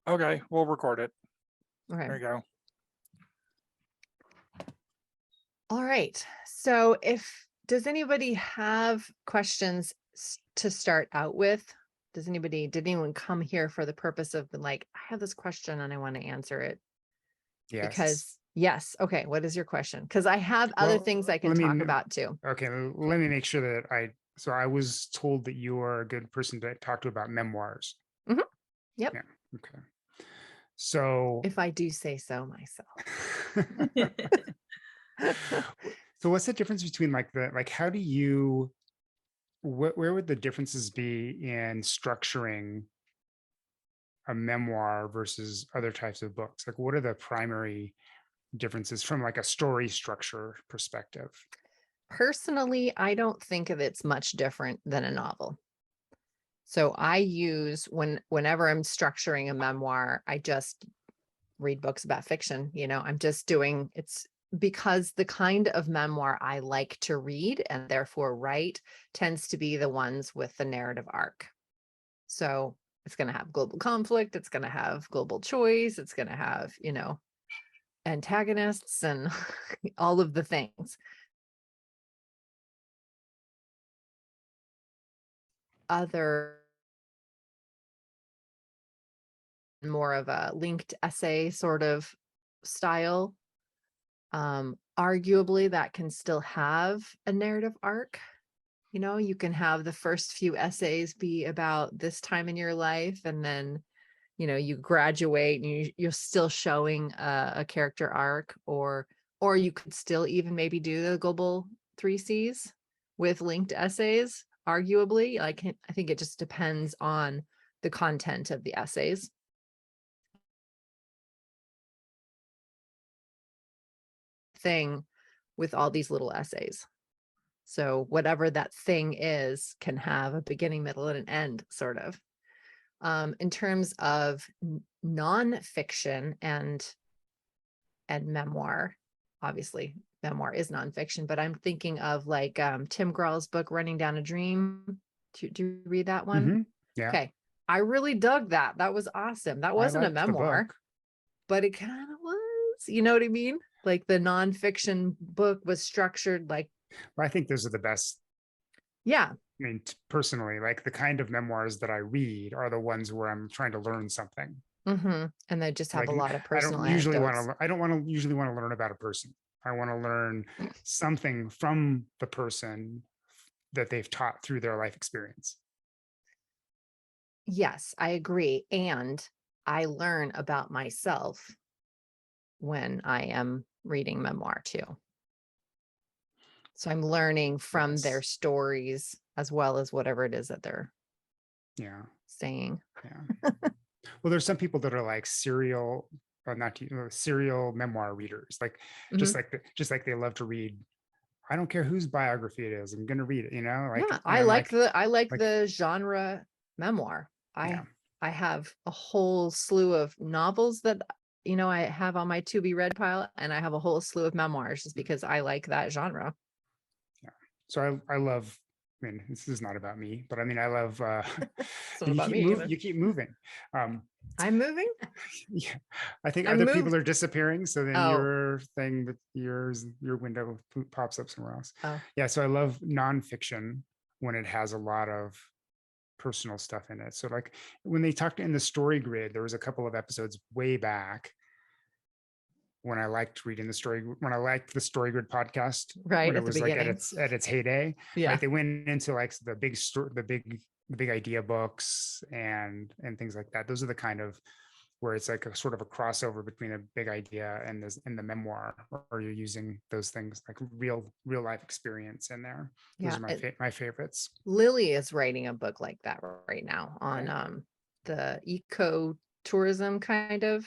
Okay, we'll record it. There Okay. you go. All right. So does anybody have questions to start out with? Did anyone come here for the purpose of like, I have this question and I want to answer it? Yes. Because yes. Okay. What is your question? Because I have other Well, things I can let me talk kn- about too. Okay, let me make sure that I was told that you are a good person to talk to about memoirs. Mhm. Yep. Yeah. Okay. So, If I do say so myself. so what's the difference between how do you, where would the differences be in structuring a memoir versus other types of books? Like, what are the primary differences from like a story structure perspective? Personally, I don't think of it's much different than a novel. So I use whenever I'm structuring a memoir, I just read books about fiction. I'm just doing it's because the kind of memoir I like to read and therefore write tends to be the ones with the narrative arc. So it's going to have global conflict, it's going to have global choice, it's going to have, antagonists and all of the things. Other more of a linked essay sort of style. Arguably that can still have a narrative arc. You can have the first few essays be about this time in your life, and then, you graduate and you're still showing a character arc, or you could still even maybe do the global 3Cs with linked essays, arguably. I think it just depends on the content of the essays. Thing with all these little essays. So whatever that thing is can have a beginning, middle, and an end, sort of. In terms of nonfiction and memoir, obviously memoir is nonfiction, but I'm thinking of like Tim Grall's book Running Down a Dream. Do you read that one? Yeah. Okay. I really dug that. That was awesome. That wasn't a liked the memoir, book. but it kind of was. You know what I mean? Like the nonfiction book was structured like, Well, I think those are the best. yeah, I mean, personally, like the kind of memoirs that I read are the ones where I'm trying to learn something. and they just have Like a lot of I don't personal usually want anecdotes. to. I don't want to usually want to learn about a person. I want to learn something from the person that they've taught through their life experience. Yes, I agree. And I learn about myself when I am reading memoir too. So I'm learning from their Yes. stories as well as whatever it is that they're Yeah. saying. Yeah. Well, there's some people that are like serial, not serial memoir readers, like Mhm. just like they love to read. I don't care whose biography it is. I'm going to read it, like, Yeah, and I like like, the genre memoir. yeah. I have a whole slew of novels that I have on my to be read pile, and I have a whole slew of memoirs just because I like that genre. Yeah. So I love, I mean, this is not about me, but I mean, I love, It's not about me either. you keep moving. I'm moving. Yeah, I think I other people moved. are disappearing. So then Oh, your thing with your window pops up somewhere else. oh, Yeah. So I love nonfiction when it has a lot of personal stuff in it. So like when they talked in the Story Grid, there was a couple of episodes way back when I liked reading when I liked the Story Grid podcast, right when it at the was like beginning. at its heyday, Yeah. right? They went into like the big story, the big idea books and things like that. Those are the kind of where it's like a sort of a crossover between a big idea and the memoir, or you're using those things like real life experience in there. Those Yeah. are my favorites. Lily is writing a book like that right now on Okay. the eco tourism kind of,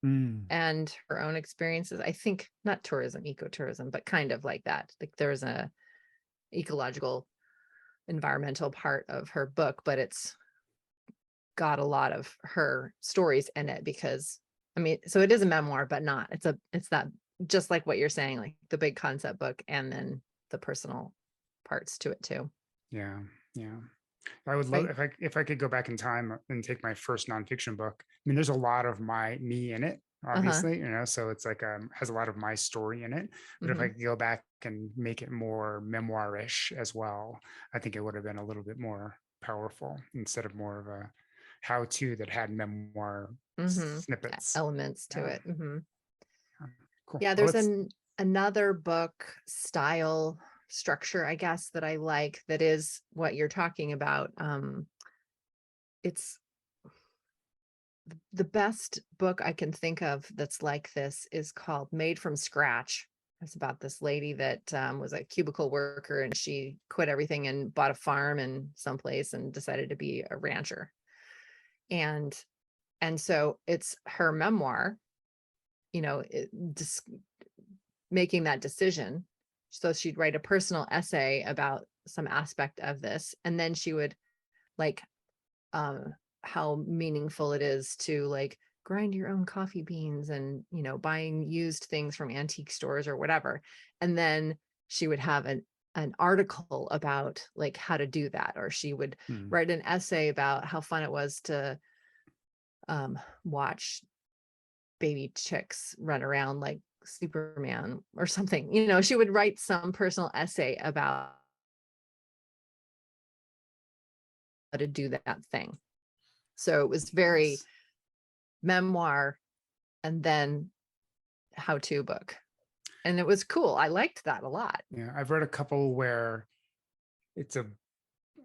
Mm. and her own experiences. I think not tourism, ecotourism, but kind of like that. Like there's a ecological environmental part of her book, but it's got a lot of her stories in it because I mean, so it is a memoir, but not. It's that, just like what you're saying, like the big concept book and then the personal parts to it too. Yeah. Yeah. I would love Right. if I could go back in time and take my first nonfiction book, mean, there's a lot of me in it, Uh-huh. obviously, so it's like, has a lot of my story in it. But if I Mhm. could go back and make it more memoir-ish as well, I think it would have been a little bit more powerful instead of more of a how-to that had memoir Mhm. snippets. Elements to Yeah. it. Mhm. Cool. Yeah, Well, there's another book style structure, I guess, that I like that is what you're talking about. It's the best book I can think of that's like this is called Made from Scratch. It's about this lady that was a cubicle worker and she quit everything and bought a farm in someplace and decided to be a rancher. And so it's her memoir, making that decision. So she'd write a personal essay about some aspect of this, and then she would like how meaningful it is to like grind your own coffee beans and buying used things from antique stores or whatever. And then she would have an article about like how to do that, or she would write an essay about how fun it was to watch baby chicks run around like Superman or something. She would write some personal essay about how to do that thing. So it was very Nice. memoir and then how-to book. And it was cool. I liked that a lot. Yeah, I've read a couple where it's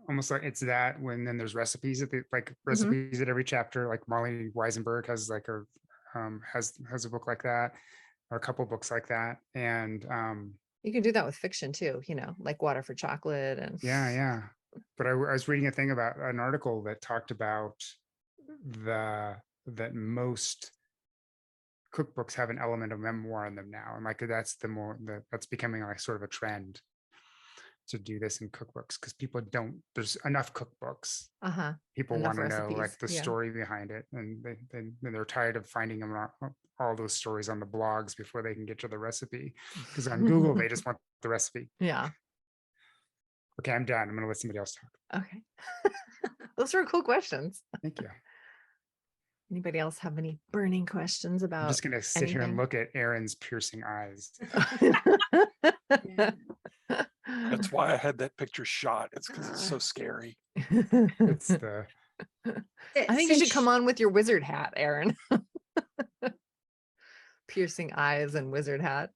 almost like it's that when then there's recipes Mhm. recipes at every chapter. Like Molly Weisenberg has like has a book like that, or a couple books like that. And You can do that with fiction too, like Water for Chocolate and yeah. But I was reading a thing about an article that talked about that most cookbooks have an element of memoir in them now, and like that's becoming like sort of a trend to do this in cookbooks because there's enough cookbooks. uh-huh. People Enough want to know recipes. like the Yeah. story behind it, and they're tired of finding them all those stories on the blogs before they can get to the recipe, because on Google they just want the recipe. Yeah. Okay, I'm done. I'm gonna let somebody else talk. Okay. Those were cool questions. Thank you. Anybody else have any burning questions I'm about just gonna sit here and anything? look at Erin's piercing eyes. That's why I had that picture shot. It's because it's so scary. It's the I think you should come on with your wizard hat, Erin. Piercing eyes and wizard hat.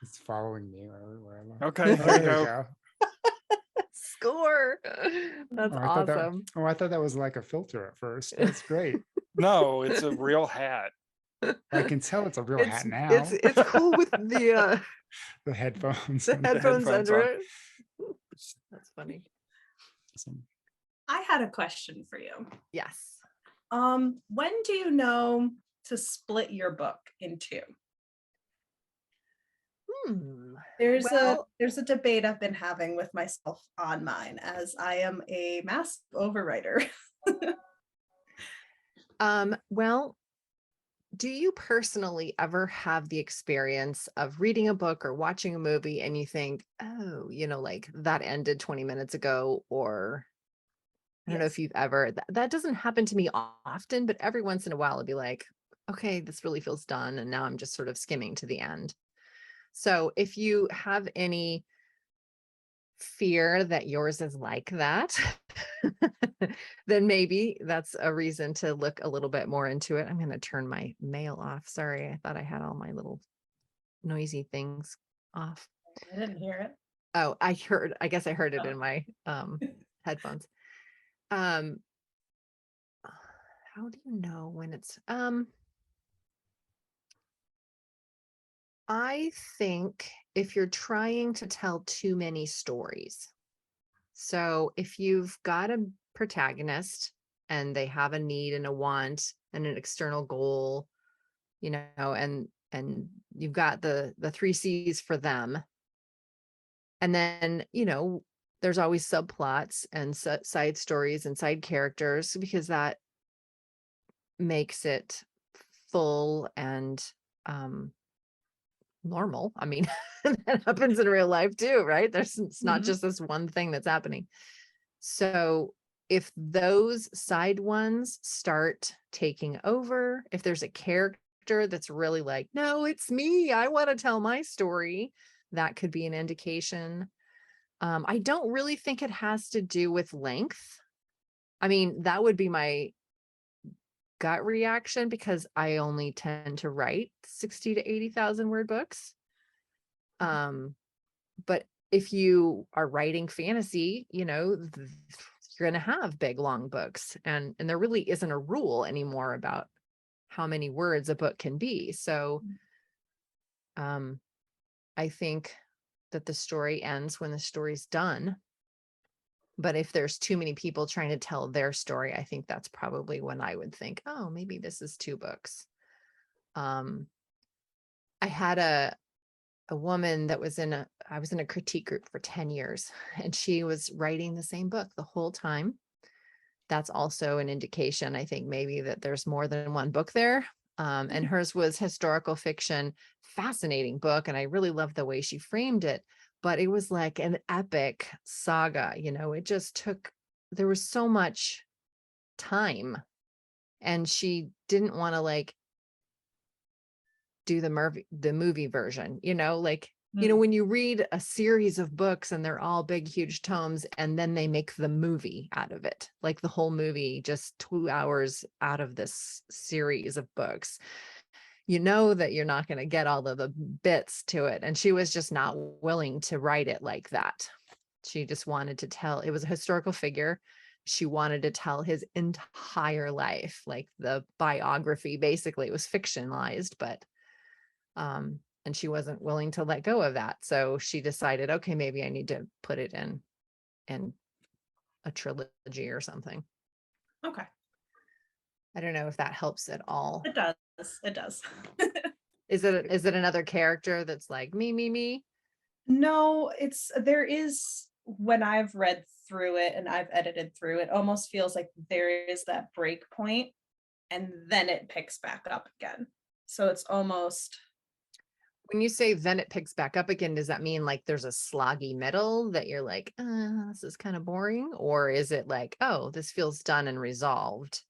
it's following me wherever I look. Okay, Oh, here we there you go. Score. That's Oh, awesome. I thought that was like a filter at first. That's great. No, it's a real hat. I can tell it's a real hat now. It's cool with the the headphones. the headphones headphones under on. it. That's funny. Awesome. I had a question for you. Yes. When do you know to split your book in two? There's a debate I've been having with myself on mine, as I am a massive overwriter. Well, do you personally ever have the experience of reading a book or watching a movie and you think, oh, like that ended 20 minutes ago, or I don't know if Yes. you've ever, that doesn't happen to me often, but every once in a while I'll be like, okay, this really feels done. And now I'm just sort of skimming to the end. So if you have any fear that yours is like that, then maybe that's a reason to look a little bit more into it. I'm going to turn my mail off. Sorry, I thought I had all my little noisy things off. I didn't hear it. Oh, I guess I heard it in my headphones. How do you know when it's I think if you're trying to tell too many stories. So if you've got a protagonist and they have a need and a want and an external goal, and you've got the 3 C's for them. And then, there's always subplots and side stories and side characters, because that makes it full and normal. I mean, that happens in real life too, right? It's not just this one thing that's happening. So if those side ones start taking over. If there's a character that's really like, no, it's me, I want to tell my story, that could be an indication. I don't really think it has to do with length. I mean, that would be my gut reaction because I only tend to write 60 to 80,000 word books. But if you are writing fantasy, you know, you're going to have big, long books, and there really isn't a rule anymore about how many words a book can be. So, I think that the story ends when the story's done. But if there's too many people trying to tell their story, I think that's probably when I would think, oh, maybe this is 2 books. I had a woman that was I was in a critique group for 10 years, and she was writing the same book the whole time. That's also an indication, I think, maybe that there's more than one book there. And hers was historical fiction, fascinating book. And I really loved the way she framed it, but it was like an epic saga. You know, it just there was so much time, and she didn't want to like do the movie version, you know, like, you know, when you read a series of books and they're all big, huge tomes, and then they make the movie out of it, like the whole movie, just 2 hours out of this series of books, you know, that you're not going to get all of the bits to it. And she was just not willing to write it like that. She just wanted to tell, it was a historical figure. She wanted to tell his entire life, like the biography. Basically, it was fictionalized, but and she wasn't willing to let go of that. So she decided, okay, maybe I need to put it in a trilogy or something. Okay. I don't know if that helps at all. It does. It does. Is it another character that's like me? No, there is, when I've read through it and I've edited through it, almost feels like there is that break point and then it picks back up again. So it's almost, When you say then it picks back up again, does that mean like there's a sloggy middle that you're like, this is kind of boring? Or is it like, oh, this feels done and resolved,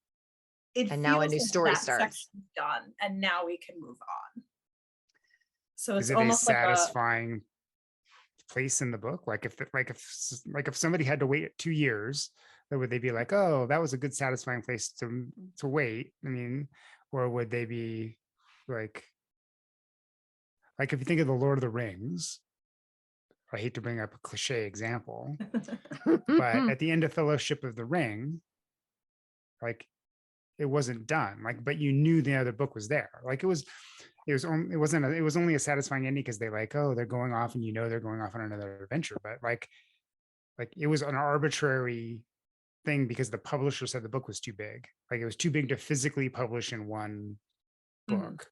it and now a feels new like story that starts? section's done and now we can move on. So Is it's it a almost like satisfying place in the book? Like if somebody had to wait 2 years, then would they be like, oh, that was a good satisfying place to wait? I mean, or would they be like if you think of the Lord of the Rings, I hate to bring up a cliche example, but at the end of Fellowship of the Ring, like it wasn't done. Like, but you knew the other book was there. Like it was only a satisfying ending because they like, oh, they're going off, and you know they're going off on another adventure. But like it was an arbitrary thing because the publisher said the book was too big. Like it was too big to physically publish in one book.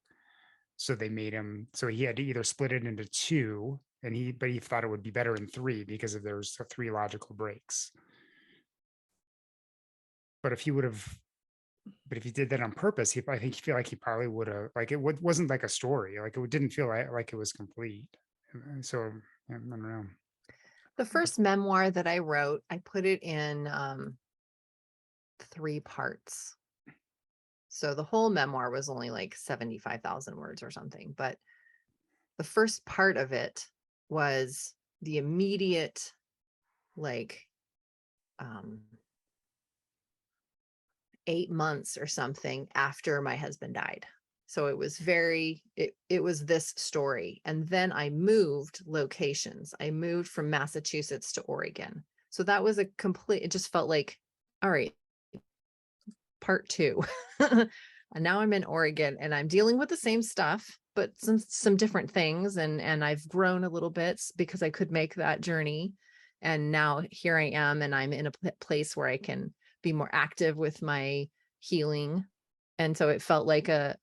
So they made him, so he had to either split it into 2, but he thought it would be better in 3 because of there's 3 logical breaks. But if he did that on purpose, I feel like he probably would have, like, wasn't like a story. Like it didn't feel like it was complete. So I don't know. The first memoir that I wrote, I put it in 3 parts. So the whole memoir was only like 75,000 words or something. But the first part of it was the immediate, like, 8 months or something after my husband died. So it was it was this story. And then I moved locations. I moved from Massachusetts to Oregon. So that was it just felt like, all right, part 2. And now I'm in Oregon and I'm dealing with the same stuff, but some different things. And I've grown a little bit because I could make that journey. And now here I am, and I'm in a place where I can be more active with my healing. And so it felt like it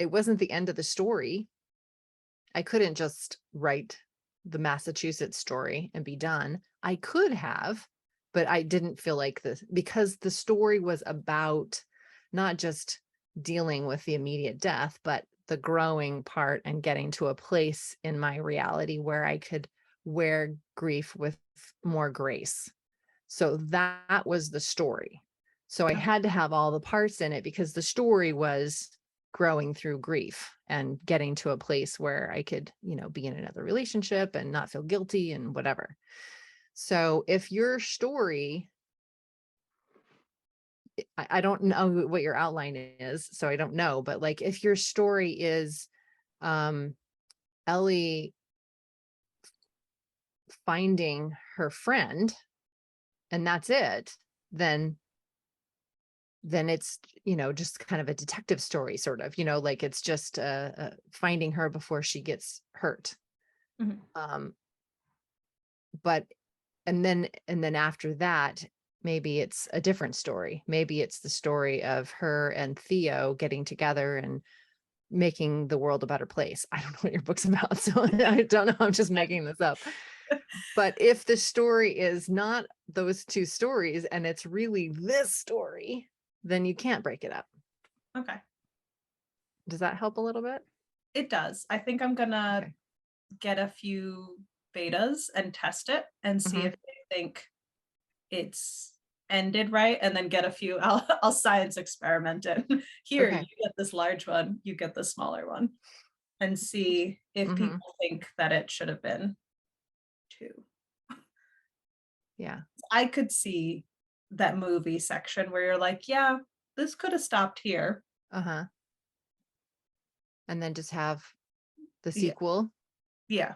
wasn't the end of the story. I couldn't just write the Massachusetts story and be done. I could have, but I didn't feel like this because the story was about not just dealing with the immediate death, but the growing part and getting to a place in my reality where I could wear grief with more grace. So that was the story. So I Okay. had to have all the parts in it because the story was growing through grief and getting to a place where I could, be in another relationship and not feel guilty and whatever. So if your story, I don't know what your outline is, so I don't know, but like if your story is Ellie finding her friend and that's it, then it's, just kind of a detective story, sort of, like it's just finding her before she gets hurt. Mhm. But, and then after that, maybe it's a different story. Maybe it's the story of her and Theo getting together and making the world a better place. I don't know what your book's about, so I don't know. I'm just making this up. But if the story is not those two stories and it's really this story, then you can't break it up. Okay. Does that help a little bit? It does. I think I'm gonna Okay. get a few betas and test it and see Mhm. if they think it's ended right, and then get a few. I'll science experiment it. Here, Okay. you get this large one, you get the smaller one, and see if Mhm. people think that it should have been 2. Yeah. I could see that movie section where you're like, yeah, this could have stopped here. Uh-huh. And then just have the Yeah. sequel, Yeah.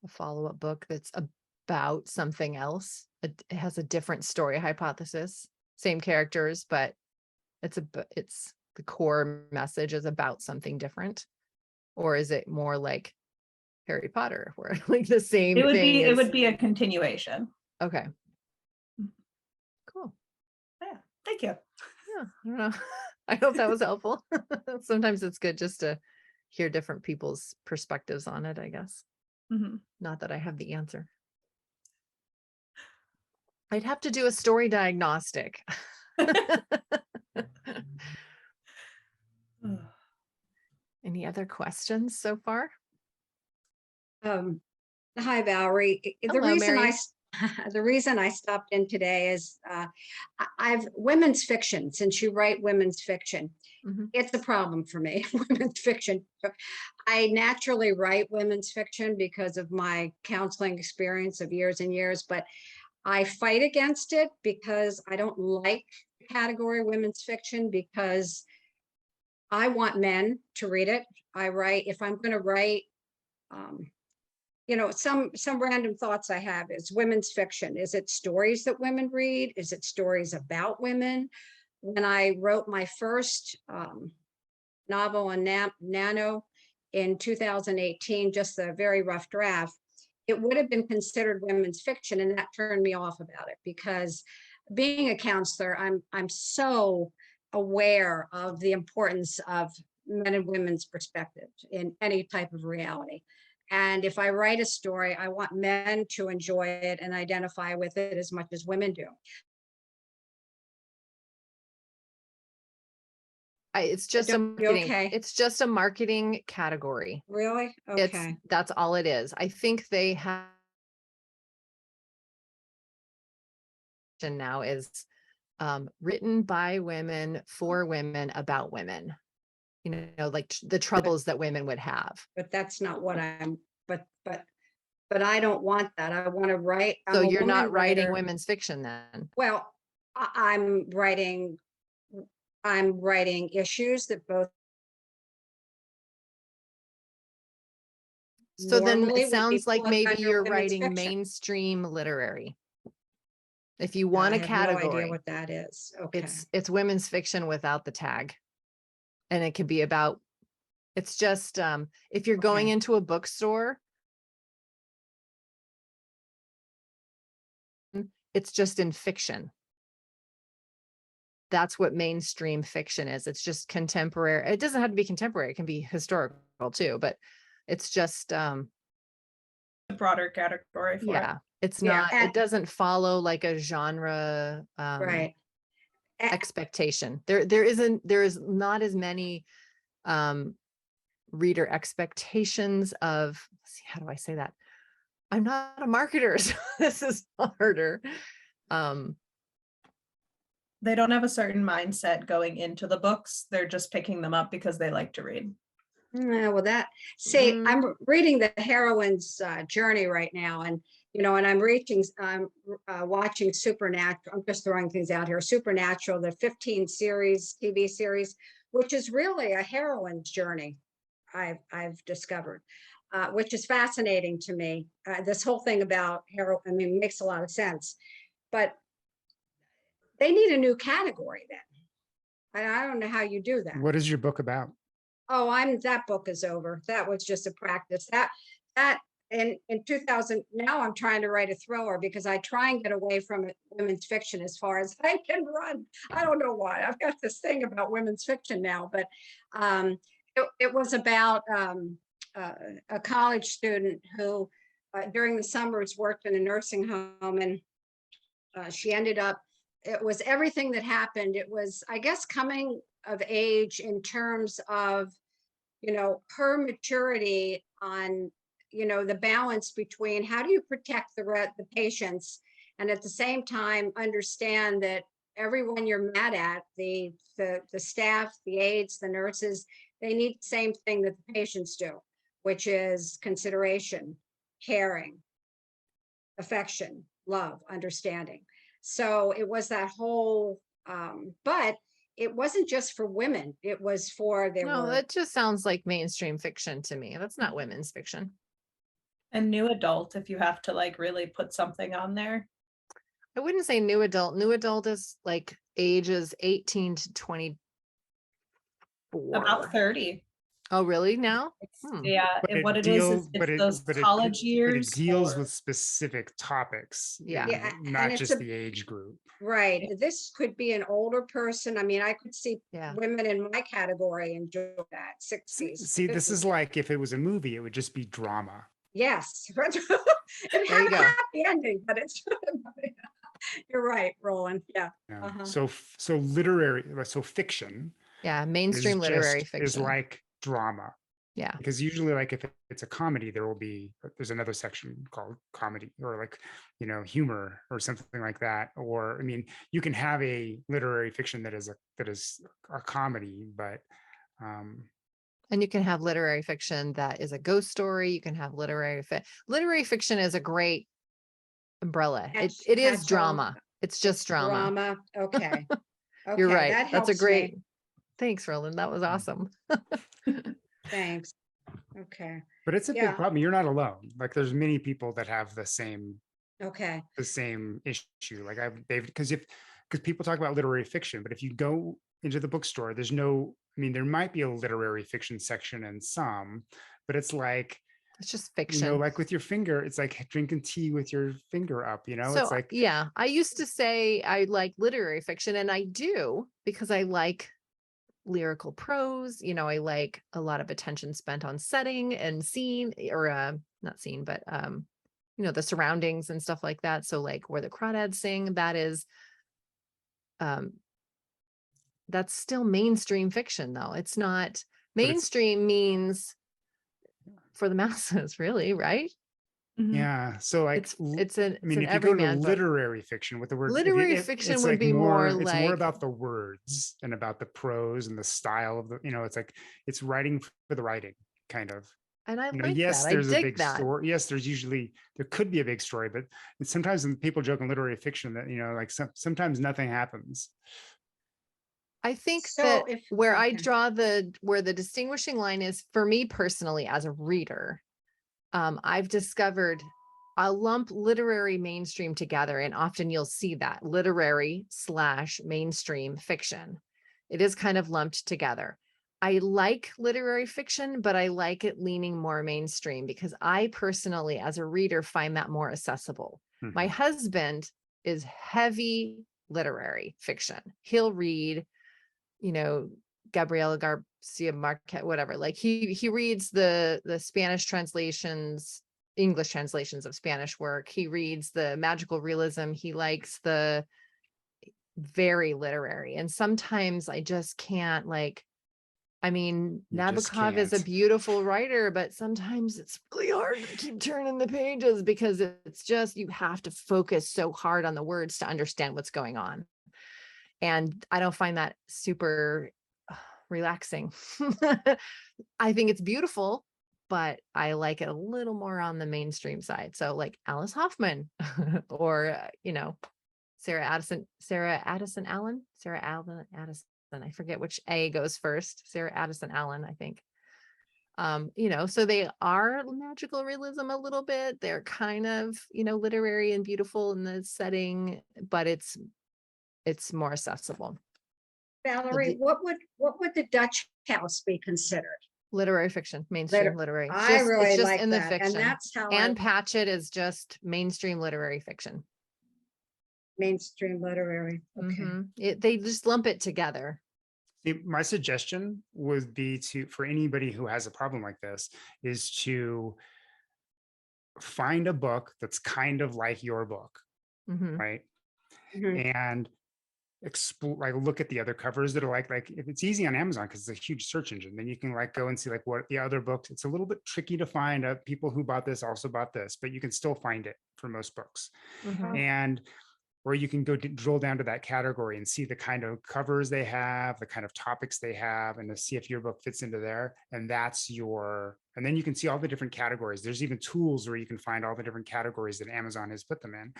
a follow-up book that's about something else. It has a different story hypothesis, same characters, but it's the core message is about something different. Or is it more like Harry Potter, where like the same thing It is would be a continuation. okay. Cool. Yeah. Thank you. Yeah, I don't know. I hope that was helpful. Sometimes it's good just to hear different people's perspectives on it, I guess. Mhm. Not that I have the answer. I'd have to do a story diagnostic. Any other questions so far? Hi, Valerie. The Hello, reason Mary. the reason I stopped in today is I've women's fiction. Since you write women's fiction, Mhm. it's a problem for me. Women's fiction. I naturally write women's fiction because of my counseling experience of years and years, but I fight against it because I don't like the category women's fiction because I want men to read it. If I'm going to write. Um, some random thoughts I have is women's fiction. Is it stories that women read? Is it stories about women? When I wrote my first novel on Nano in 2018, just a very rough draft, it would have been considered women's fiction, and that turned me off about it because being a counselor, I'm so aware of the importance of men and women's perspective in any type of reality. And if I write a story, I want men to enjoy it and identify with it as much as women do. It's just a You marketing. okay? It's just a marketing category. Really? Okay. That's all it is. I think they have now is written by women for women about women. Like the troubles that women would have. But that's not what but I don't want that. I want to write. So I'm a you're not woman writing writer. women's fiction then? Well, I'm writing issues that both. So then Normally, it would be sounds like put maybe under you're women's writing fiction. mainstream literary. If you I want a have no idea category, what that is. Okay. it's women's fiction without the tag. And it could be about, it's just if you're going Okay. into a bookstore, it's just in fiction. That's what mainstream fiction is. It's just contemporary. It doesn't have to be contemporary. It can be historical too, but it's just A broader category for it. yeah, it's Yeah, not, it doesn't follow like a genre Right. expectation. There is not as many reader expectations of, let's see, how do I say that? I'm not a marketer, so this is harder. They don't have a certain mindset going into the books. They're just picking them up because they like to read. Yeah, well, see, Mm. I'm reading the heroine's journey right now, and and I'm watching Supernatural. I'm just throwing things out here. Supernatural, the 15 series TV series, which is really a heroine's journey. I've discovered, which is fascinating to me. This whole thing about heroine, I mean, makes a lot of sense, but they need a new category then. I don't know how you do that. What is your book about? Oh, that book is over. That was just a practice. That in 2000, now I'm trying to write a thriller because I try and get away from women's fiction as far as I can run. I don't know why. I've got this thing about women's fiction now, but it was about a college student who during the summers worked in a nursing home, and she ended up, it was everything that happened. It was, I guess, coming of age in terms of, her maturity on, the balance between how do you protect the patients and at the same time understand that everyone you're mad at, the staff, the aides, the nurses, they need the same thing that the patients do, which is consideration, caring, affection, love, understanding. So it was that whole, but it wasn't just for women. It was for, No, that just sounds like mainstream fiction to me. That's not women's fiction. And new adult, if you have to like really put something on there. I wouldn't say new adult. New adult is like ages 18 to 24. About 30. Oh, really now? Yeah, But and it what it deals- is but it's it- those but it- college But years. it deals or- with specific topics. Yeah. Yeah, Not and it's just a- the age group. right. This could be an older person. I mean, I could see Yeah. women in my category enjoy that. 60s. See, this 50s. is like if it was a movie, it would just be drama. Yes. It There had you a go. happy ending, but it's, you're right, Roland. Yeah. Yeah. Uh-huh. So literary, so fiction Yeah, is mainstream literary just, fiction. is like drama. Yeah. Because usually, like if it's a comedy, there's another section called comedy or like, humor or something like that. Or I mean, you can have a literary fiction that is a comedy, but And you can have literary fiction that is a ghost story. You can have literary fiction is a great umbrella. It is That's all. drama. It's just drama. Drama. Okay. You're Okay, right. that That's a helps great. me. Thanks, Roland. That was awesome. Thanks. Okay. but it's a Yeah. big problem. You're not alone. Like there's many people that have the same Okay. issue. Like because people talk about literary fiction, but if you go into the bookstore, there might be a literary fiction section in some, but it's like, It's just fiction. like with your finger, it's like drinking tea with your finger up, So it's like, yeah, I used to say I like literary fiction, and I do because I like lyrical prose. I like a lot of attention spent on setting and scene, or not scene, but the surroundings and stuff like that. So like where the crawdads sing, that's still mainstream fiction though. It's not it's- mainstream means for the masses, really, right? Mhm. yeah. So like, It's an if you go to everyman book. literary fiction with the word, Literary fiction would be more it's more like- about the words and about the prose and the style of the, it's like, it's writing for the writing kind of. And I like Yes, that. I there's a dig big that. story. Yes, there could be a big story, but sometimes when people joke in literary fiction that, like sometimes nothing happens. I think So that if- where I okay. draw where the distinguishing line is for me personally as a reader, I've discovered I'll lump literary mainstream together, and often you'll see that literary / mainstream fiction. It is kind of lumped together. I like literary fiction, but I like it leaning more mainstream because I personally, as a reader, find that more accessible. My Mhm. husband is heavy literary fiction. He'll read, Gabriela Garcia Marquez, whatever. Like he reads the Spanish translations, English translations of Spanish work. He reads the magical realism. He likes the very literary. And sometimes I just can't You just Nabokov is a can't. beautiful writer, but sometimes it's really hard to keep turning the pages because it's just, you have to focus so hard on the words to understand what's going on. And I don't find that super relaxing. I think it's beautiful, but I like it a little more on the mainstream side. So like Alice Hoffman or, Sarah Addison Allen. I forget which A goes first. Sarah Addison Allen, I think. So they are magical realism a little bit. They're kind of, literary and beautiful in the setting, but it's more accessible. Valerie, the- what would the Dutch House be considered? Literary fiction, mainstream literary. It's I it's really just like in the that, and fiction. that's how Anne Patchett is just mainstream literary fiction. mainstream literary. Okay. They just lump it together. See, my suggestion would be for anybody who has a problem like this, is to find a book that's kind of like your book, Mhm. right? Mhm. And look at the other covers that are like if it's easy on Amazon because it's a huge search engine, then you can go and see what the other books. It's a little bit tricky to find people who bought this also bought this, but you can still find it for most books. Mhm. And or you can go drill down to that category and see the kind of covers they have, the kind of topics they have, and to see if your book fits into there. And and then you can see all the different categories. There's even tools where you can find all the different categories that Amazon has put them in.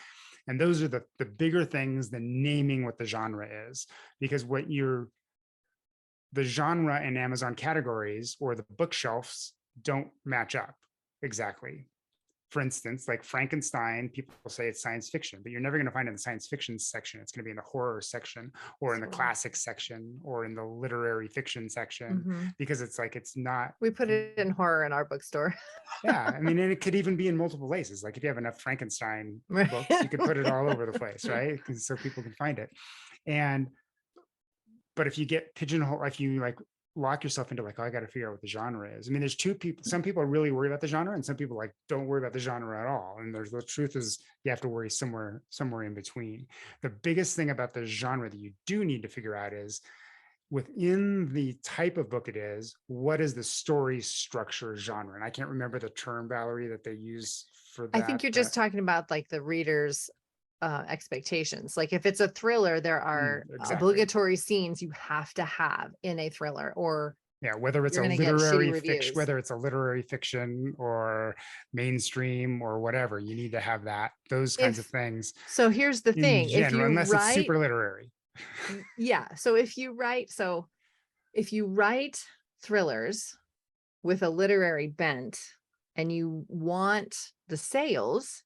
And those are the bigger things than naming what the genre is, because the genre in Amazon categories or the bookshelves don't match up exactly. For instance, like Frankenstein, people say it's science fiction, but you're never going to find it in the science fiction section. It's going to be in the horror section or in the Sure. classic section or in the literary fiction section, Mhm. because it's not. We put it in horror in our bookstore. Yeah. I mean, and it could even be in multiple places. Like if you have enough Frankenstein Right. books, you could put it all over the place, right? So people can find it. But if you get pigeonhole, if you lock yourself into oh, I got to figure out what the genre is. I mean, there's two people. Some people are really worried about the genre, and some people don't worry about the genre at all. And the truth is, you have to worry somewhere in between. The biggest thing about the genre that you do need to figure out is, within the type of book it is, what is the story structure genre? And I can't remember the term, Valerie, that they use for that. I think you're just talking about the reader's expectations. Like if it's a thriller, there are exactly. obligatory scenes you have to have in a thriller, or whether it's you're a gonna get shitty literary fiction, reviews. whether it's a literary fiction or mainstream or whatever, you need to have those kinds of things. So here's the thing: if you unless write, it's super literary. Yeah. So if you write thrillers with a literary bent and you want the sales,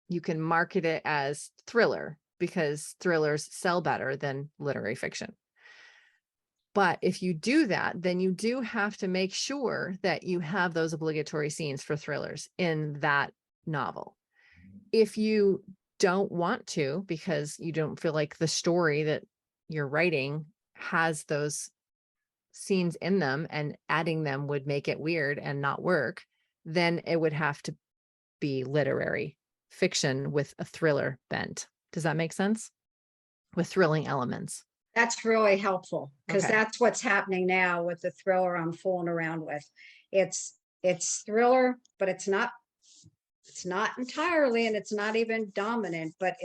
you can market it as thriller because thrillers sell better than literary fiction. But if you do that, then you do have to make sure that you have those obligatory scenes for thrillers in that novel. If you don't want to, because you don't feel like the story that you're writing has those scenes in them and adding them would make it weird and not work, then it would have to be literary fiction with a thriller bent. Does that make sense? With thrilling elements. That's really helpful, because Okay. that's what's happening now with the thriller I'm fooling around with. It's thriller, but it's not entirely, and it's not even dominant, but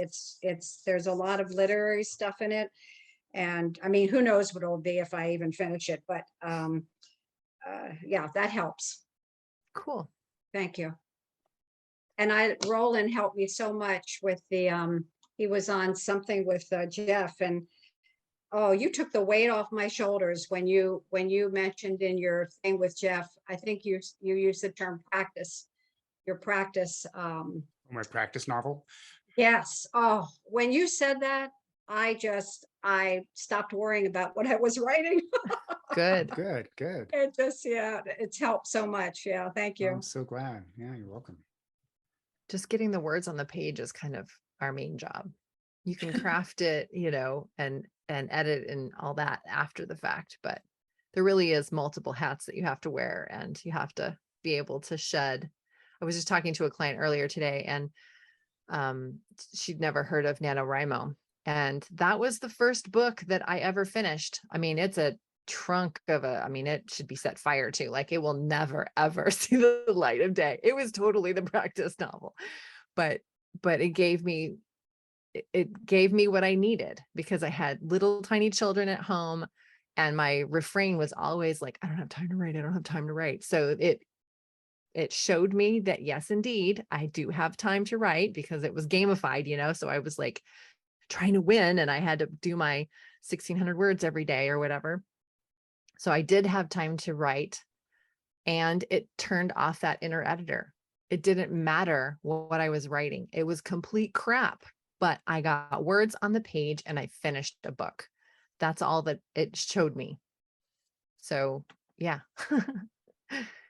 there's a lot of literary stuff in it. And I mean, who knows what it'll be if I even finish it, but yeah, that helps. Cool. Thank you. And Roland helped me so much with he was on something with Jeff, and oh, you took the weight off my shoulders when you mentioned in your thing with Jeff. I think you used the term practice. Your practice. My practice novel. Yes. Oh, when you said that, I stopped worrying about what I was writing. Good. Good. It just, yeah, it's helped so much. Yeah. Thank you. I'm so glad. Yeah, you're welcome. Just getting the words on the page is kind of our main job. You can craft it, and edit and all that after the fact, but there really is multiple hats that you have to wear, and you have to be able to shed. I was just talking to a client earlier today, and she'd never heard of NaNoWriMo. And that was the first book that I ever finished. I mean, it's a trunk of it should be set fire to. Like, it will never, ever see the light of day. It was totally the practice novel. But it gave me it gave me what I needed because I had little tiny children at home, and my refrain was always like, I don't have time to write. I don't have time to write. So it showed me that yes, indeed, I do have time to write because it was gamified, so I was like trying to win and I had to do my 1,600 words every day or whatever. So I did have time to write, and it turned off that inner editor. It didn't matter what I was writing. It was complete crap, but I got words on the page and I finished a book. That's all that it showed me. So yeah,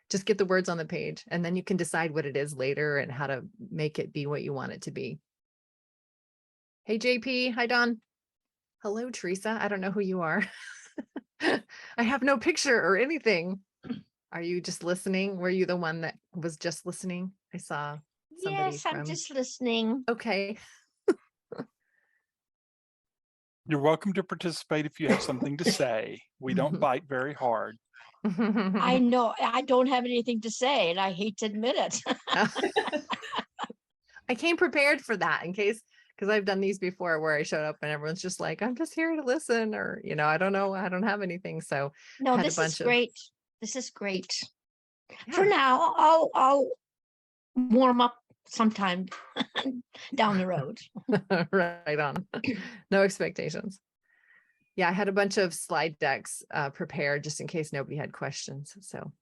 just get the words on the page and then you can decide what it is later and how to make it be what you want it to be. Hey, JP. Hi, Don. Hello, Teresa. I don't know who you are. I have no picture or anything. Are you just listening? Were you the one that was just listening? I saw somebody Yes, I'm from. just listening. Okay. You're welcome to participate if you have something to say. We don't bite very hard. I know I don't have anything to say and I hate to admit it. I came prepared for that in case, because I've done these before where I showed up and everyone's just like, I'm just here to listen, or, I don't know, I don't have anything. So No, had a this is bunch of- great. This is great. For Yeah. now, I'll warm up sometime down the road. Right on. No expectations. Yeah, I had a bunch of slide decks prepared just in case nobody had questions. So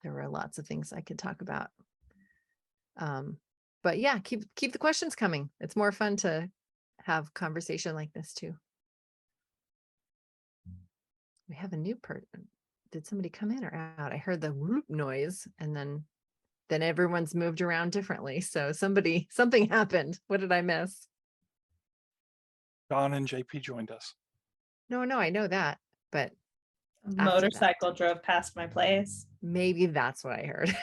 there were lots of things I could talk about. But yeah, keep the questions coming. It's more fun to have conversation like this too. We have a new person. Did somebody come in or out? I heard the whoop noise and then everyone's moved around differently. So something happened. What did I miss? Don and JP joined us. No, I know that, but A After that. motorcycle drove past my place. maybe that's what I heard.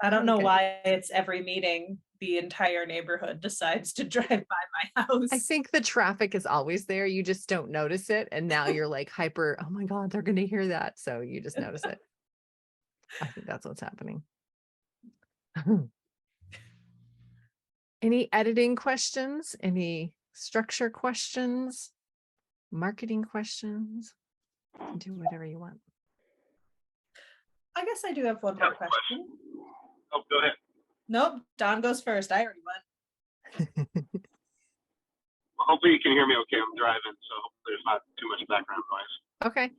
I don't know Okay. why it's every meeting the entire neighborhood decides to drive by my house. I think the traffic is always there. You just don't notice it. And now you're like hyper, oh my God, they're going to hear that. So you just notice it. I think that's what's happening. Any editing questions? Any structure questions? Marketing questions? Do whatever you want. I guess I do have one more question. Oh, go ahead. Nope, Don goes first. I already went. Well, hopefully you can hear me okay. I'm driving, so there's not too much background noise. Okay.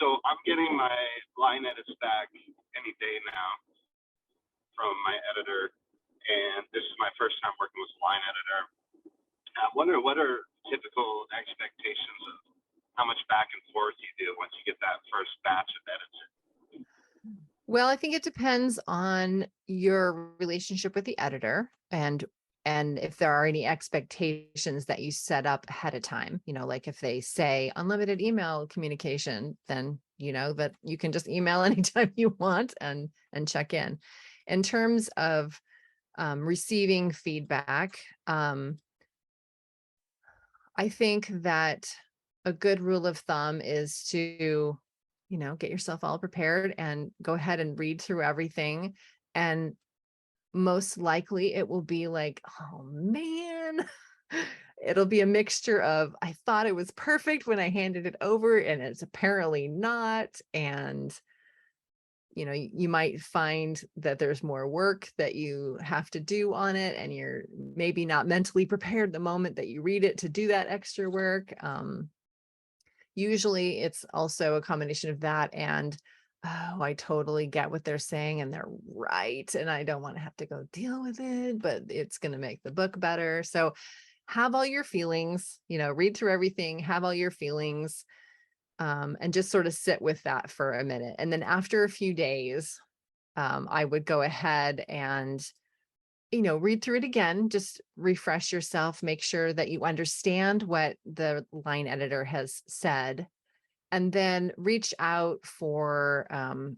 So I'm getting my line edits back any day now from my editor, and this is my first time working with a line editor. I wonder what are typical expectations of how much back and forth you do once you get that first batch of edits in? Well, I think it depends on your relationship with the editor and if there are any expectations that you set up ahead of time, like if they say unlimited email communication, then that you can just email anytime you want and check in. In terms of receiving feedback, I think that a good rule of thumb is to get yourself all prepared and go ahead and read through everything. And most likely it will be like, oh man, it'll be a mixture of, I thought it was perfect when I handed it over and it's apparently not. And, you might find that there's more work that you have to do on it and you're maybe not mentally prepared the moment that you read it to do that extra work. Usually it's also a combination of that and, oh, I totally get what they're saying and they're right. And I don't want to have to go deal with it, but it's going to make the book better. So have all your feelings, read through everything, have all your feelings, and just sort of sit with that for a minute. And then after a few days, I would go ahead and read through it again, just refresh yourself, make sure that you understand what the line editor has said, and then reach out for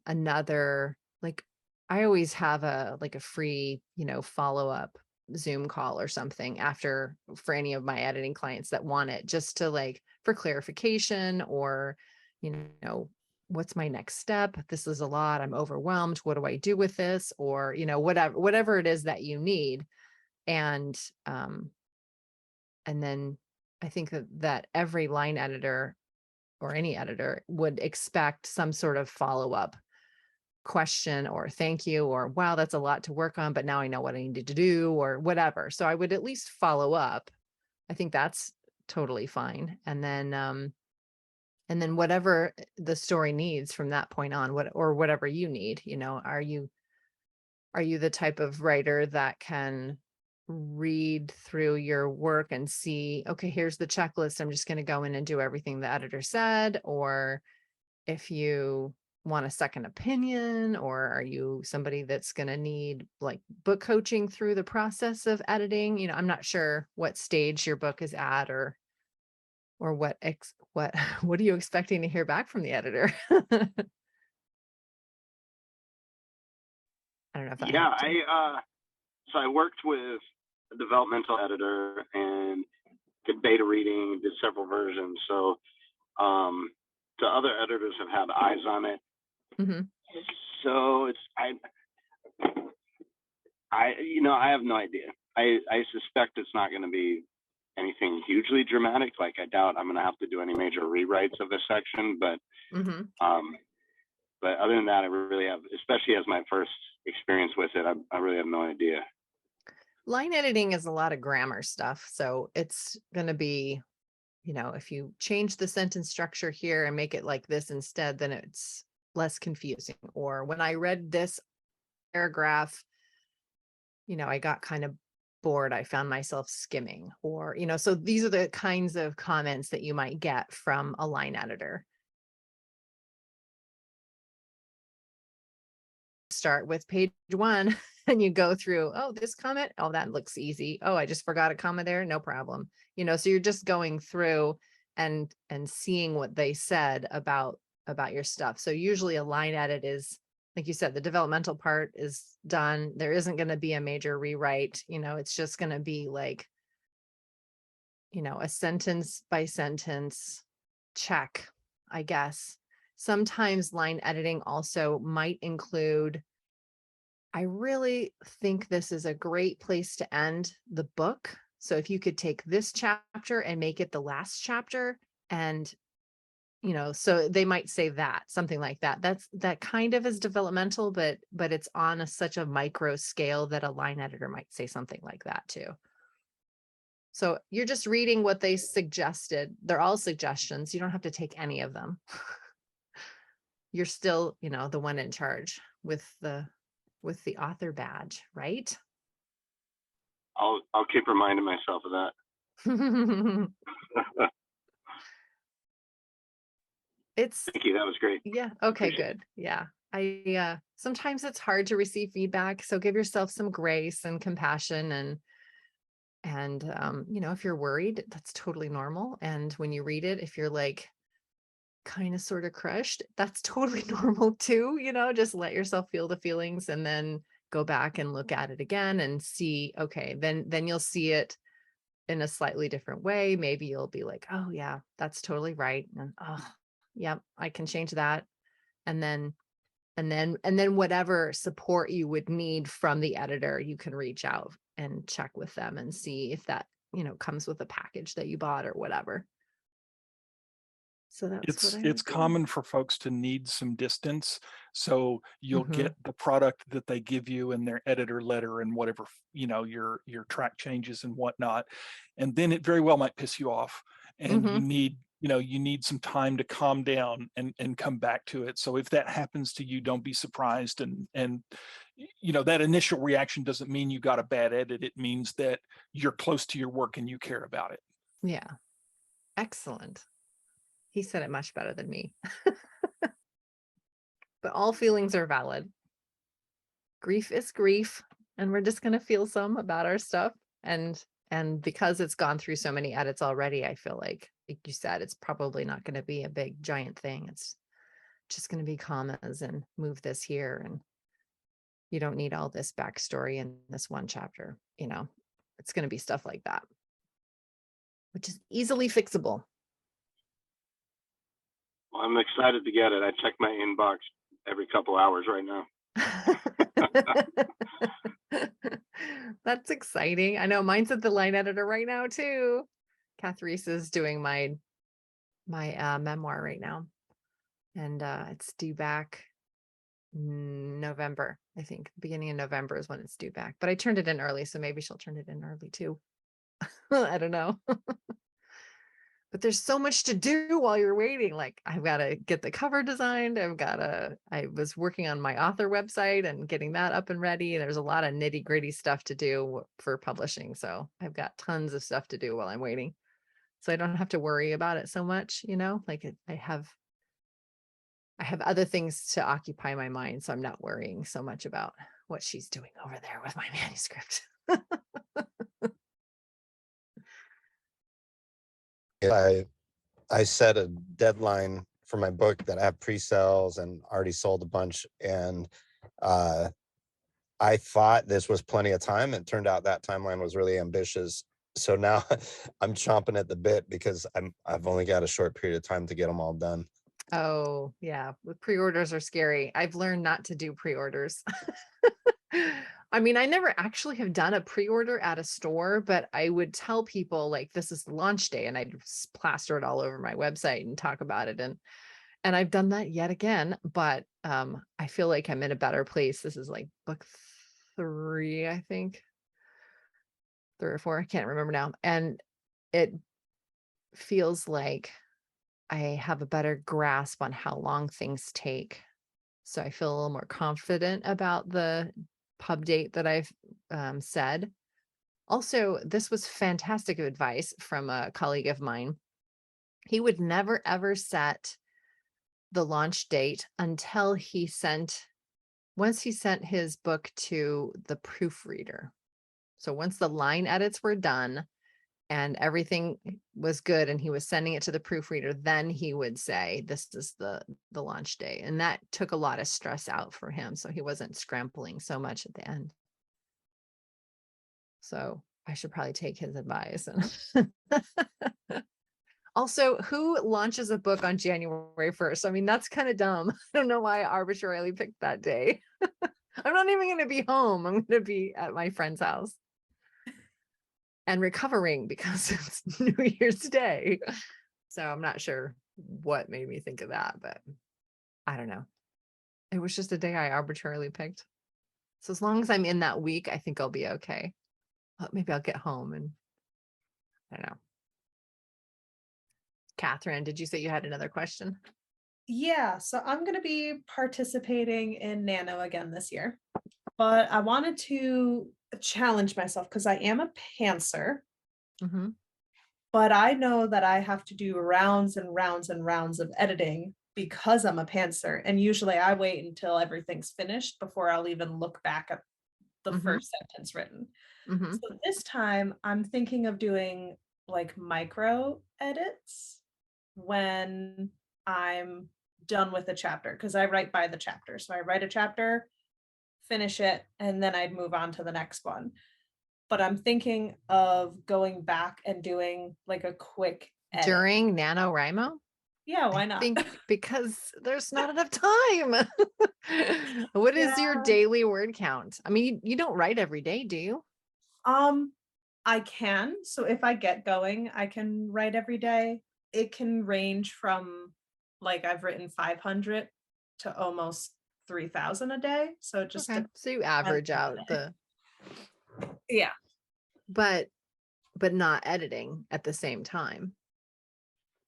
another, like I always have a free, follow-up Zoom call or something after for any of my editing clients that want it, just to for clarification or, what's my next step? This is a lot. I'm overwhelmed. What do I do with this? Or, whatever it is that you need. And then I think that every line editor or any editor would expect some sort of follow-up question or thank you, or wow, that's a lot to work on, but now I know what I needed to do, or whatever. So I would at least follow up. I think that's totally fine. And then whatever the story needs from that point on, whatever you need, are you the type of writer that can read through your work and see, okay, here's the checklist, I'm just going to go in and do everything the editor said? Or if you want a second opinion, or are you somebody that's going to need like book coaching through the process of editing? I'm not sure what stage your book is at, or what what are you expecting to hear back from the editor? I don't know if that Yeah, helped you. so I worked with a developmental editor and did beta reading, did several versions. So the other editors have had eyes on it. Mhm. So I have no idea. I suspect it's not going to be anything hugely dramatic. Like, I doubt I'm going to have to do any major rewrites of this section, but Mhm. but other than that, I really have, especially as my first experience with it, I really have no idea. Line editing is a lot of grammar stuff. So it's going to be, if you change the sentence structure here and make it like this instead, then it's less confusing. Or when I read this paragraph, I got kind of bored. I found myself skimming, or, so these are the kinds of comments that you might get from a line editor. Start with page 1 and you go through, oh, this comment, oh, that looks easy. Oh, I just forgot a comma there. No problem. So you're just going through and seeing what they said about your stuff. So usually a line edit is, like you said, the developmental part is done. There isn't going to be a major rewrite. It's just going to be like, a sentence by sentence check, I guess. Sometimes line editing also might include, I really think this is a great place to end the book. So if you could take this chapter and make it the last chapter, and so they might say that, something like that. That kind of is developmental, but it's on such a micro scale that a line editor might say something like that too. So you're just reading what they suggested. They're all suggestions. You don't have to take any of them. You're still, the one in charge with the author badge, right? I'll keep reminding myself of that. It's Thank you. That was great. yeah. Okay, Appreciate good. Yeah. I sometimes it's hard to receive feedback. So give yourself some grace and compassion, and if you're worried, that's totally normal. And when you read it, if you're like kind of sort of crushed, that's totally normal too. Just let yourself feel the feelings and then go back and look at it again and see, okay, then you'll see it in a slightly different way. Maybe you'll be like, oh yeah, that's totally right. And oh, yep, I can change that. And then whatever support you would need from the editor, you can reach out and check with them and see if that, comes with a package that you bought or whatever. So that's what I It's would do. common for folks to need some distance. So you'll Mhm. get the product that they give you in their editor letter and whatever, your track changes and whatnot. And then it very well might piss you off. And you Mhm. need, you need some time to calm down and come back to it. So if that happens to you, don't be surprised. And that initial reaction doesn't mean you got a bad edit. It means that you're close to your work and you care about it. Yeah. Excellent. He said it much better than me. But all feelings are valid. Grief is grief, and we're just going to feel some about our stuff. And because it's gone through so many edits already, I feel like you said, it's probably not going to be a big giant thing. It's just going to be commas and move this here, and you don't need all this backstory in this one chapter. It's going to be stuff like that, which is easily fixable. Well, I'm excited to get it. I check my inbox every couple hours right now. That's exciting. I know mine's at the line editor right now too. Kath Reese is doing my memoir right now, and it's due back November. I think beginning of November is when it's due back. But I turned it in early, so maybe she'll turn it in early too. I don't know. But there's so much to do while you're waiting. Like I've got to get the cover designed. I was working on my author website and getting that up and ready. There's a lot of nitty gritty stuff to do for publishing. So I've got tons of stuff to do while I'm waiting. So I don't have to worry about it so much, like I have other things to occupy my mind. So I'm not worrying so much about what she's doing over there with my manuscript. I set a deadline for my book that I have pre-sales and already sold a bunch, and I thought this was plenty of time. It turned out that timeline was really ambitious. So now I'm chomping at the bit because I've only got a short period of time to get them all done. Oh, yeah. Pre-orders are scary. I've learned not to do pre-orders. I mean, I never actually have done a pre-order at a store, but I would tell people like this is the launch day, and I'd plaster it all over my website and talk about it. And I've done that yet again, but I feel like I'm in a better place. This is like book 3, I think. 3 or 4, I can't remember now. And it feels like I have a better grasp on how long things take. So I feel a little more confident about the pub date that I've said. Also, this was fantastic advice from a colleague of mine. He would never, ever set the launch date until once he sent his book to the proofreader. So once the line edits were done and everything was good and he was sending it to the proofreader, then he would say, this is the launch day. And that took a lot of stress out for him. So he wasn't scrambling so much at the end. So I should probably take his advice. Also, who launches a book on January 1st? I mean, that's kind of dumb. I don't know why I arbitrarily picked that day. I'm not even going to be home. I'm going to be at my friend's house and recovering because it's New Year's Day. So I'm not sure what made me think of that, but I don't know. It was just a day I arbitrarily picked. So as long as I'm in that week, I think I'll be okay. Maybe I'll get home and I don't know. Catherine, did you say you had another question? Yeah, so I'm going to be participating in Nano again this year, but I wanted to challenge myself because I am a pantser, Mm-hmm. but I know that I have to do rounds and rounds and rounds of editing because I'm a pantser. And usually I wait until everything's finished before I'll even look back at the Mhm. first sentence written. Mm-hmm. So this time I'm thinking of doing like micro edits when I'm done with a chapter, because I write by the chapter. So I write a chapter, finish it, and then I'd move on to the next one. But I'm thinking of going back and doing like a quick edit. During NaNoWriMo? Yeah, why I not? think because there's not enough time. What is your Yeah. daily word count? I mean, you don't write every day, do you? I can. So if I get going, I can write every day. It can range from like I've written 500 to almost 3,000 a day. So it just Okay. So you average out the, yeah. but not editing at the same time.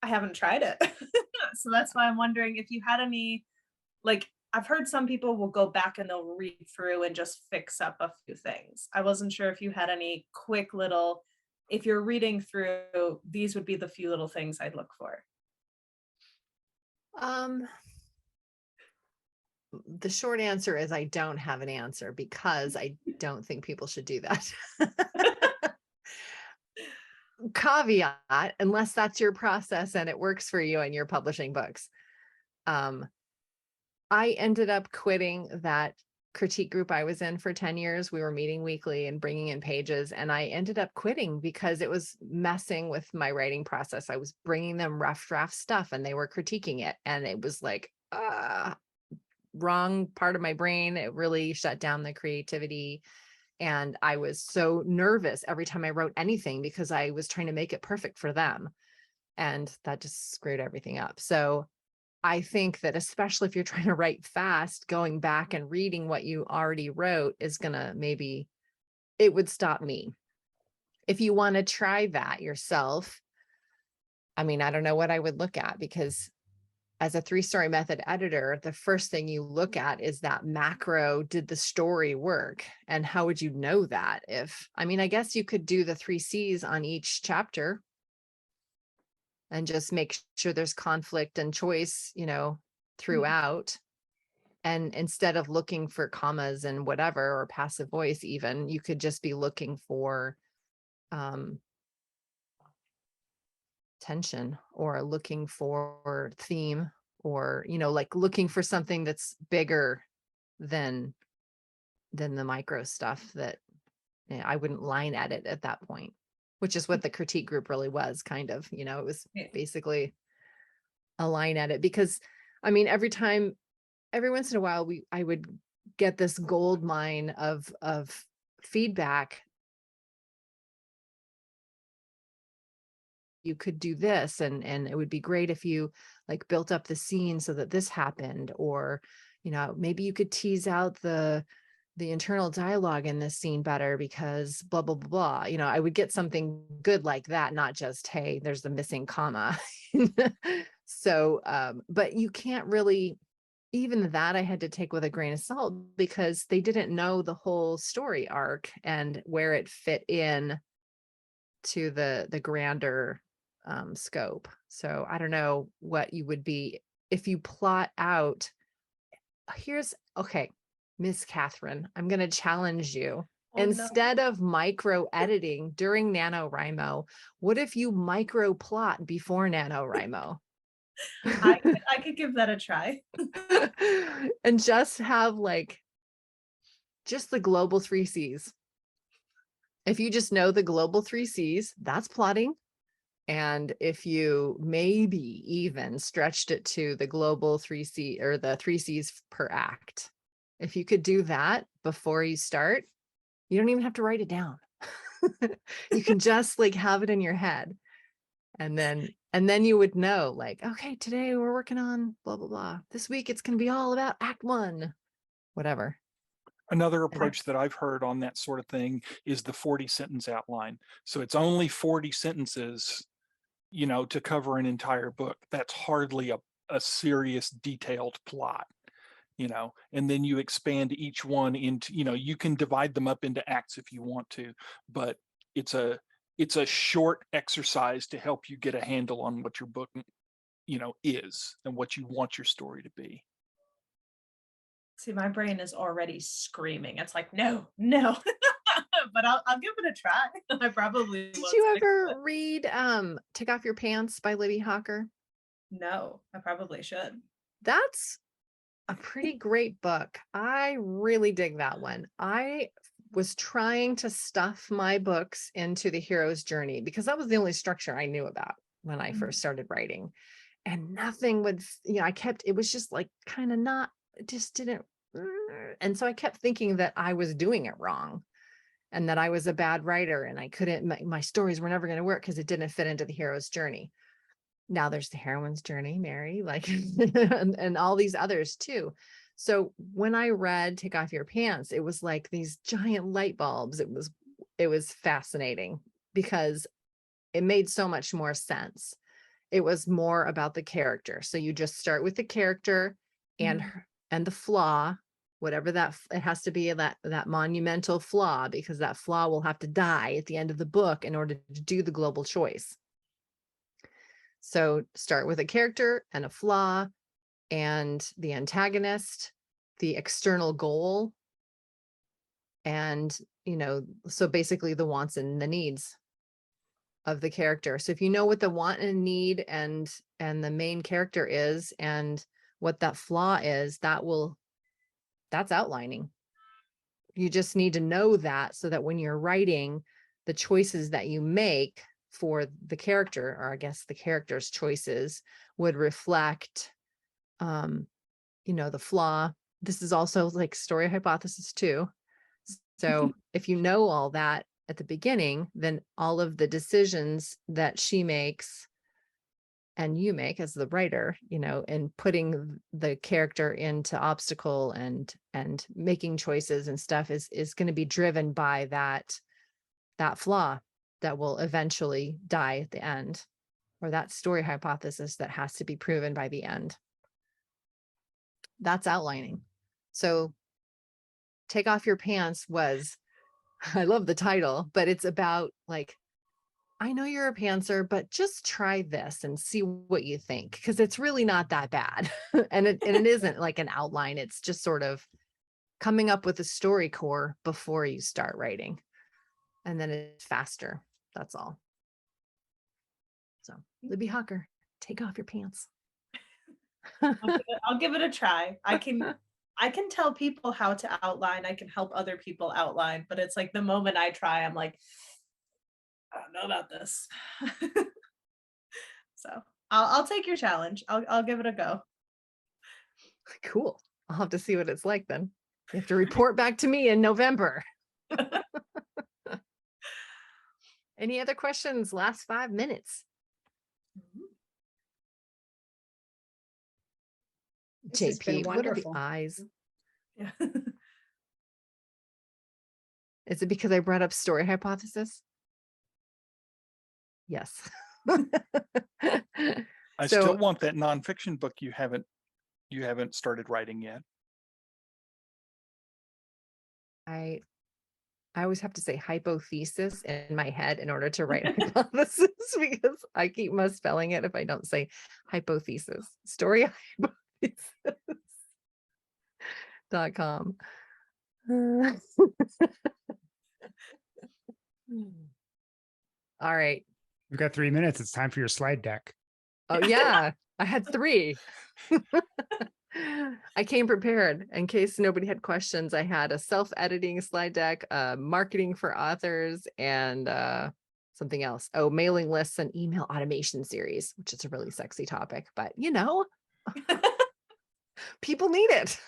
I haven't tried it. So that's why I'm wondering if you had any, like, I've heard some people will go back and they'll read through and just fix up a few things. I wasn't sure if you had any quick little, if you're reading through, these would be the few little things I'd look for. The short answer is I don't have an answer because I don't think people should do that. Caveat, unless that's your process and it works for you and you're publishing books. I ended up quitting that critique group I was in for 10 years, we were meeting weekly and bringing in pages, and I ended up quitting because it was messing with my writing process. I was bringing them rough draft stuff and they were critiquing it, and it was like, wrong part of my brain. It really shut down the creativity. And I was so nervous every time I wrote anything because I was trying to make it perfect for them. And that just screwed everything up. So I think that especially if you're trying to write fast, going back and reading what you already wrote is gonna maybe, it would stop me. If you want to try that yourself, I mean, I don't know what I would look at, because as a 3-story method editor, the first thing you look at is that macro, did the story work? And how would you know that? I mean, I guess you could do the 3 C's on each chapter and just make sure there's conflict and choice, throughout. And instead of looking for commas and whatever, or passive voice, even, you could just be looking for tension, or looking for theme, or like looking for something that's bigger than the micro stuff that I wouldn't line edit at that point, which is what the critique group really was, kind of. It was basically a line edit, because I mean, every once in a while I would get this gold mine of feedback. You could do this, and it would be great if you like built up the scene so that this happened, or maybe you could tease out the internal dialogue in this scene better because blah blah blah blah. I would get something good like that, not just, hey, there's the missing comma. So but you can't really, even that I had to take with a grain of salt, because they didn't know the whole story arc and where it fit in to the grander scope. So I don't know what you would be if you plot out. Okay, Miss Catherine, I'm going to challenge you. Oh, no. Instead of micro editing during NaNoWriMo, what if you micro plot before NaNoWriMo? I could give that a try. And just have just the global 3 C's. If you just know the global 3 C's, that's plotting. And if you maybe even stretched it to the global 3C, or the 3 C's per act, if you could do that before you start, you don't even have to write it down. You can just have it in your head. And then you would know, okay, today we're working on blah, blah, blah. This week it's going to be all about Act 1, whatever. Another approach that I've heard on that sort of thing is the 40 sentence outline. So it's only 40 sentences, to cover an entire book. That's hardly a serious detailed plot, and then you expand each one into, you can divide them up into acts if you want to, but it's a short exercise to help you get a handle on what your book, is, and what you want your story to be. See, my brain is already screaming. It's like, no. But I'll give it a try. I probably Did won't you stick with ever read Take Off Your Pants by Libby Hawker? No, I probably should. That's a pretty great book. I really dig that one. I was trying to stuff my books into the hero's journey because that was the only structure I knew about when I first started writing. And nothing would, it was just kind of not, it just didn't. And so I kept thinking that I was doing it wrong and that I was a bad writer and I couldn't, my stories were never going to work because it didn't fit into the hero's journey. Now there's the heroine's journey, Mary, and all these others too. So when I read Take Off Your Pants, it was like these giant light bulbs. It was fascinating because it made so much more sense. It was more about the character. So you just start with the character and the flaw, whatever it has to be that monumental flaw, because that flaw will have to die at the end of the book in order to do the global choice. So start with a character and a flaw and the antagonist, the external goal, and, so basically the wants and the needs of the character. So if you know what the want and need and the main character is and what that flaw is, that's outlining. You just need to know that so that when you're writing, the choices that you make for the character, or I guess the character's choices, would reflect, the flaw. This is also like story hypothesis too. So if you know all that at the beginning, then all of the decisions that she makes and you make as the writer, and putting the character into obstacle and making choices and stuff is going to be driven by that flaw that will eventually die at the end, or that story hypothesis that has to be proven by the end. That's outlining. So Take Off Your Pants was, I love the title, but it's about like, I know you're a pantser, but just try this and see what you think, because it's really not that bad. and it isn't like an outline. It's just sort of coming up with a story core before you start writing. And then it's faster. That's all. So Libby Hawker, Take Off Your Pants. I'll give it a try. I can tell people how to outline. I can help other people outline, but it's like the moment I try, I'm like, I don't know about this. So I'll take your challenge. I'll give it a go. Cool. I'll have to see what it's like then. You have to report back to me in November. Any other questions? Last 5 minutes. This has been JP, what are the wonderful. eyes? Yeah. Is it because I brought up story hypothesis? Yes. I So- still want that nonfiction book you haven't started writing yet. I always have to say hypothesis in my head in order to write hypothesis, because I keep misspelling it if I don't say hypothesis. Story hypothesis.com. All right. We've got 3 minutes. It's time for your slide deck. Oh yeah, I had 3. I came prepared in case nobody had questions. I had a self-editing slide deck, marketing for authors, and something else. Oh, mailing lists and email automation series, which is a really sexy topic, but people need it.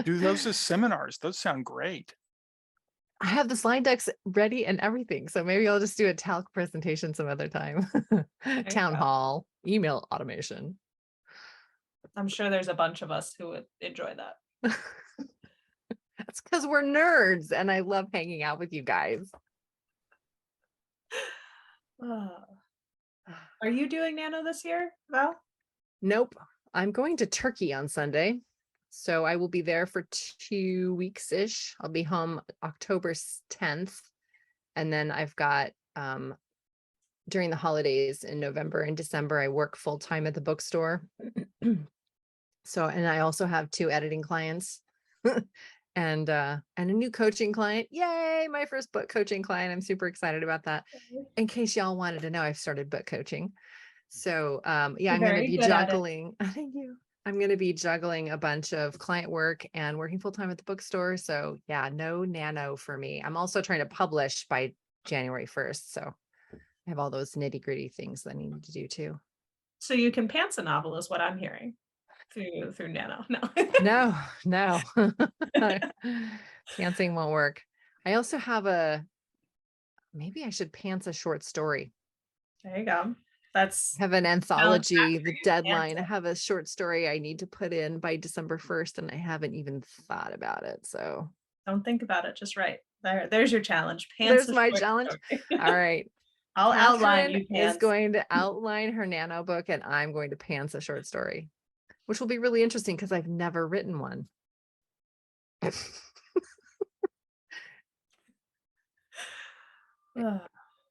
Do those as seminars. Those sound great. I have the slide decks ready and everything, so maybe I'll just do a talc presentation some other time. Town go. hall, email automation. I'm sure there's a bunch of us who would enjoy that. That's because we're nerds and I love hanging out with you guys. Are you doing Nano this year, Val? Nope. I'm going to Turkey on Sunday. So I will be there for 2 weeks-ish. I'll be home October 10th. And then I've got during the holidays in November and December, I work full-time at the bookstore. And I also have 2 editing clients and a new coaching client. Yay, my first book coaching client. I'm super excited about that. In case y'all wanted to know, I've started book coaching. So I'm going to be juggling. Thank you. I'm going to be juggling a bunch of client work and working full-time at the bookstore. So yeah, no Nano for me. I'm also trying to publish by January 1st. So I have all those nitty-gritty things that I need to do too. So you can pants a novel is what I'm hearing through Nano. No. No. Pantsing won't work. I also have maybe I should pants a short story. There you go. That's I have an anthology, for the you, deadline. pants I have a short story I need to put in by December 1st, and I haven't even thought about it. So don't think about it. Just write. There's your challenge. there's a my short challenge. story. All right. I'll outline Catherine you. is Pants. going to outline her Nano book, and I'm going to pants a short story, which will be really interesting because I've never written one.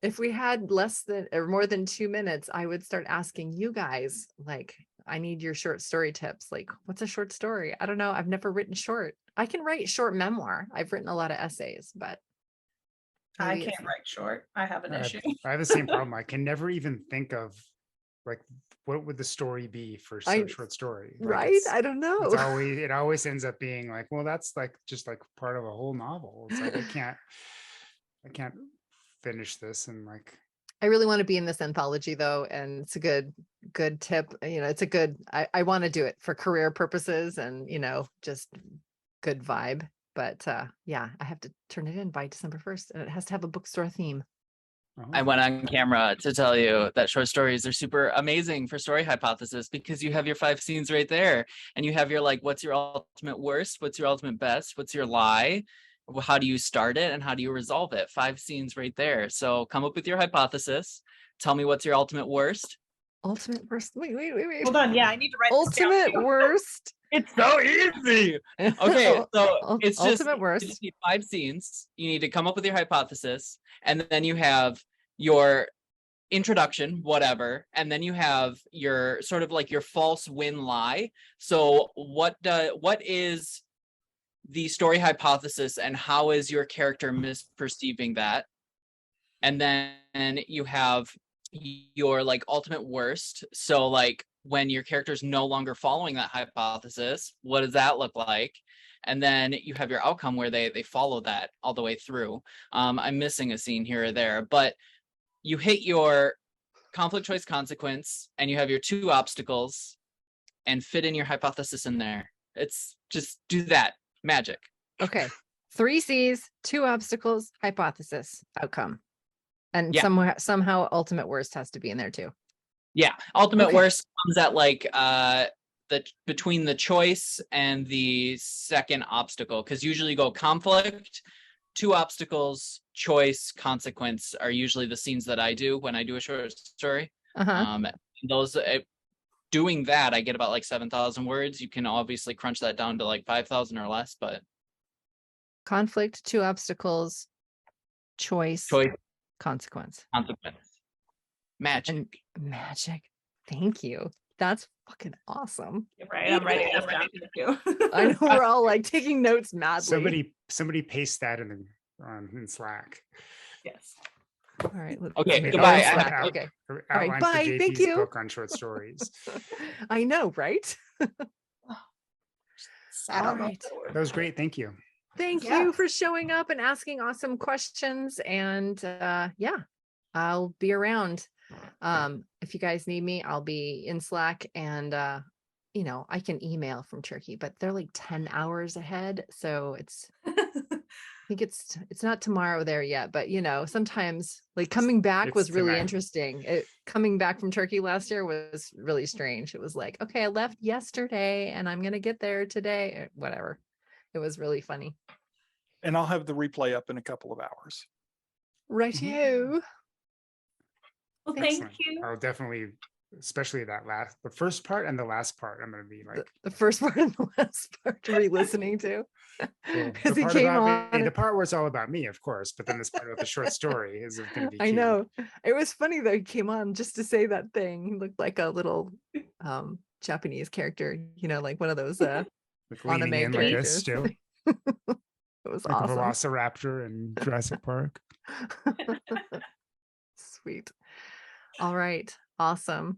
If we had less than or more than 2 minutes, I would start asking you guys, like, I need your short story tips. Like, what's a short story? I don't know. I've never written short. I can write short memoir. I've written a lot of essays, but I maybe can't write short. I have an issue. I have the same problem. I can never even think of like what would the story be for I- some short story? Like, Right? it's- I don't know. it always ends up being like, well, that's like just like part of a whole novel. It's like I can't finish this and like I really want to be in this anthology though, and it's a good tip. It's a good, I want to do it for career purposes and, just good vibe. But yeah, I have to turn it in by December 1st and it has to have a bookstore theme. I oh, went on camera to tell you that short stories are super amazing for Story Hypothesis because you have your 5 scenes right there. And you have your like, what's your ultimate worst? What's your ultimate best? What's your lie? How do you start it? And how do you resolve it? 5 scenes right there. So come up with your hypothesis. Tell me what's your ultimate worst. Ultimate worst. Wait. Hold on, yeah, I need to write this down Ultimate too. worst. It's so easy. Okay, so it's just ultimate you worst. just need 5 scenes. You need to come up with your hypothesis, and then you have your introduction, whatever, and then you have your sort of like your false win lie. So what is the story hypothesis, and how is your character misperceiving that? And then you have your like ultimate worst. So like when your character is no longer following that hypothesis, what does that look like? And then you have your outcome where they follow that all the way through. I'm missing a scene here or there, but you hit your conflict choice consequence and you have your 2 obstacles and fit in your hypothesis in there. It's just do that magic. Okay. 3 C's, 2 obstacles, hypothesis, outcome. And Yeah. somehow ultimate worst has to be in there too. Yeah, ultimate Okay. worst comes at like the between the choice and the second obstacle, because usually you go conflict, 2 obstacles, choice, consequence are usually the scenes that I do when I do a short story. Uh-huh. Those doing that, I get about like 7,000 words. You can obviously crunch that down to like 5,000 or less, but Conflict, 2 obstacles, choice, choice, consequence. consequence, magic. And magic. Thank you. That's fucking awesome. Right, I'm writing this down too. I know we're all like taking notes madly. somebody paste that in Slack. Yes. All right. Okay, Make goodbye. all Slack, out- okay. or All right, outline for bye, thank JP's you. book on short stories. I know, right? Sad All on the right. board. That was great. Thank you. Thank Yeah. you for showing up and asking awesome questions. And yeah, I'll be around. If you guys need me, I'll be in Slack and I can email from Turkey, but they're like 10 hours ahead. So I think it's not tomorrow there yet, but sometimes like coming back was It's really tonight. interesting. Coming back from Turkey last year was really strange. It was like, okay, I left yesterday and I'm gonna get there today, or whatever. It was really funny. And I'll have the replay up in a couple of hours. Right, you. Well, thank Excellent. you. I'll definitely, especially the first part and the last part, I'm going to be like, The first part and the last part re-listening to. well, Because the he part came about me- on. the part where it's all about me, of course, but then this part about the short story is going to be I key. know. It was funny though. He came on just to say that thing. He looked like a little Japanese character, like one of those Like leaning anime in like characters. this still, It was like a awesome. velociraptor in Jurassic Park. Sweet. All right. Awesome.